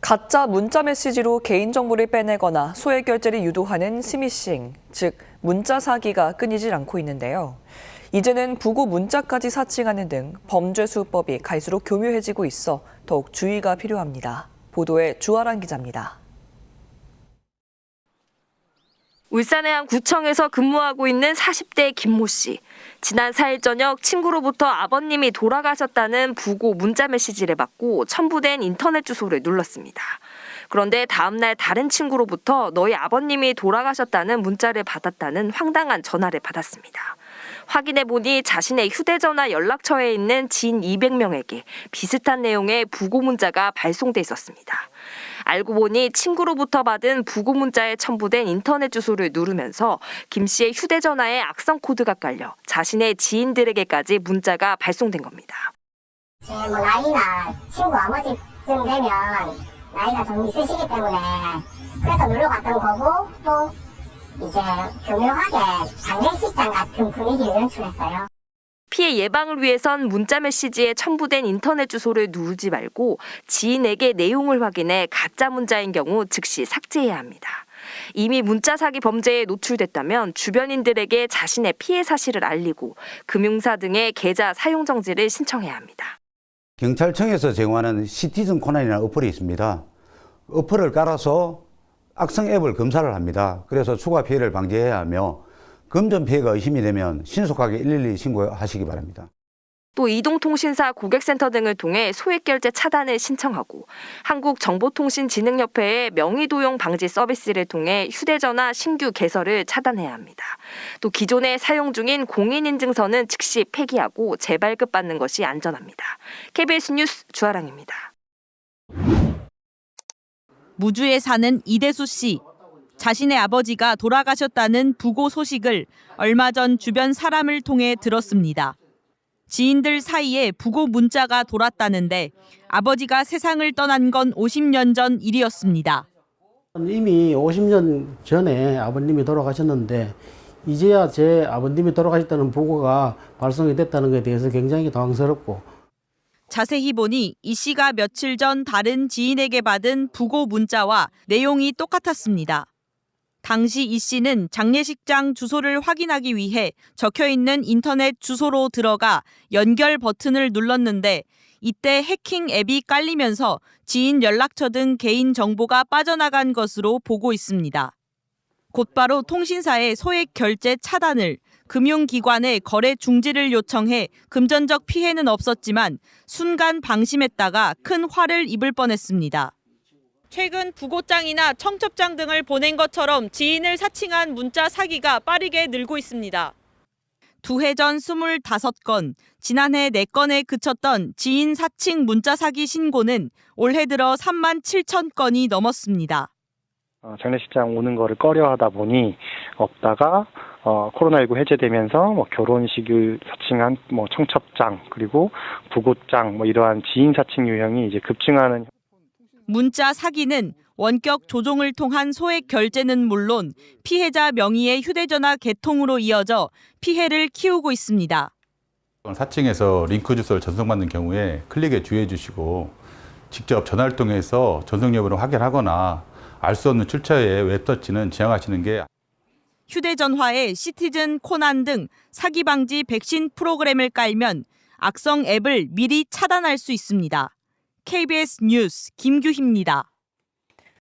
가짜 문자 메시지로 개인정보를 빼내거나 소액 결제를 유도하는 스미싱, 즉 문자 사기가 끊이질 않고 있는데요. 이제는 부고 문자까지 사칭하는 등 범죄 수법이 갈수록 교묘해지고 있어 더욱 주의가 필요합니다. 보도에 주아란 기자입니다. 울산의 한 구청에서 근무하고 있는 40대 김모 씨. 지난 4일 저녁 친구로부터 아버님이 돌아가셨다는 부고 문자 메시지를 받고 첨부된 인터넷 주소를 눌렀습니다. 그런데 다음 날 다른 친구로부터 너희 아버님이 돌아가셨다는 문자를 받았다는 황당한 전화를 받았습니다. 확인해 보니 자신의 휴대전화 연락처에 있는 지인 200명에게 비슷한 내용의 부고 문자가 발송돼 있었습니다. 알고 보니 친구로부터 받은 부고 문자에 첨부된 인터넷 주소를 누르면서 김 씨의 휴대전화에 악성 코드가 깔려 자신의 지인들에게까지 문자가 발송된 겁니다. 제 나이나 친구 아버지쯤 되면 나이가 좀 있으시기 때문에 그래서 놀러 갔던 거고 또 이제 교묘하게 장례식장 같은 분위기를 연출했어요. 피해 예방을 위해선 문자 메시지에 첨부된 인터넷 주소를 누르지 말고 지인에게 내용을 확인해 가짜 문자인 경우 즉시 삭제해야 합니다. 이미 문자 사기 범죄에 노출됐다면 주변인들에게 자신의 피해 사실을 알리고 금융사 등의 계좌 사용 정지를 신청해야 합니다. 경찰청에서 제공하는 시티즌 코난이라는 어플이 있습니다. 어플을 깔아서 악성 앱을 검사를 합니다. 그래서 추가 피해를 방지해야 하며 금전 피해가 의심이 되면 신속하게 112 신고하시기 바랍니다. 또 이동통신사 고객센터 등을 통해 소액결제 차단을 신청하고 한국정보통신진흥협회의 명의도용 방지 서비스를 통해 휴대전화 신규 개설을 차단해야 합니다. 또 기존에 사용 중인 공인인증서는 즉시 폐기하고 재발급받는 것이 안전합니다. KBS 뉴스 주아랑입니다. 무주에 사는 이대수 씨. 자신의 아버지가 돌아가셨다는 부고 소식을 얼마 전 주변 사람을 통해 들었습니다. 지인들 사이에 부고 문자가 돌았다는데 아버지가 세상을 떠난 건 50년 전 일이었습니다. 이미 50년 전에 아버님이 돌아가셨는데 이제야 제 아버님이 돌아가셨다는 보고가 발송이 됐다는 것에 대해서 굉장히 당황스럽고 자세히 보니 이 씨가 며칠 전 다른 지인에게 받은 부고 문자와 내용이 똑같았습니다. 당시 이 씨는 장례식장 주소를 확인하기 위해 적혀있는 인터넷 주소로 들어가 연결 버튼을 눌렀는데 이때 해킹 앱이 깔리면서 지인 연락처 등 개인 정보가 빠져나간 것으로 보고 있습니다. 곧바로 통신사에 소액 결제 차단을, 금융기관에 거래 중지를 요청해 금전적 피해는 없었지만 순간 방심했다가 큰 화를 입을 뻔했습니다. 최근 부고장이나 청첩장 등을 보낸 것처럼 지인을 사칭한 문자 사기가 빠르게 늘고 있습니다. 두 해 전 25건, 지난해 4건에 그쳤던 지인 사칭 문자 사기 신고는 올해 들어 3만 7천 건이 넘었습니다. 장례식장 오는 거를 꺼려하다 보니 없다가 코로나19 해제되면서 결혼식을 사칭한 청첩장 그리고 부고장 이러한 지인 사칭 유형이 이제 급증하는. 문자 사기는 원격 조종을 통한 소액 결제는 물론 피해자 명의의 휴대전화 개통으로 이어져 피해를 키우고 있습니다. 사칭해서 링크 주소를 전송받는 경우에 클릭에 주의해 주시고 직접 전화를 통해서 전송 여부를 확인하거나 알 수 없는 출처의 웹서치는 지양하시는 게. 휴대전화에 시티즌 코난 등 사기 방지 백신 프로그램을 깔면 악성 앱을 미리 차단할 수 있습니다. KBS 뉴스 김규희입니다.